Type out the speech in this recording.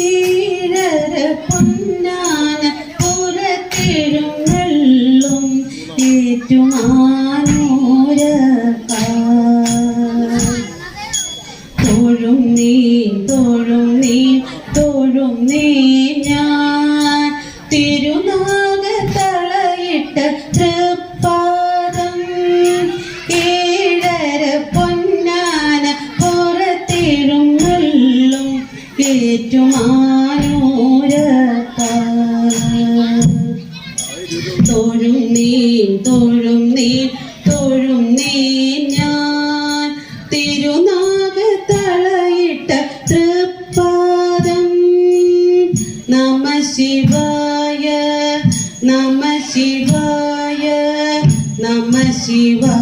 ഈഴര പൊന്നാന പുറത്തെഴുന്നള്ളും ഏറ്റുമാനൂരപ്പ തോഴും നീ തോഴും നീ തോഴും നീ ഞാൻ തിരുനാഗത്തളയിട്ട തൃപ്പാദം ഏഴര പൊന്നാന പുറത്തെഴുന്നള്ളും ഏറ്റുമാനൂരപ്പ തോഴും നീ തോഴും നീ തോഴും നീ ഞാൻ തിരുനാഗത്തളയിട്ട തൃപ്പാദം നമ ശിവായ നമ ശിവായ നമ ശിവായ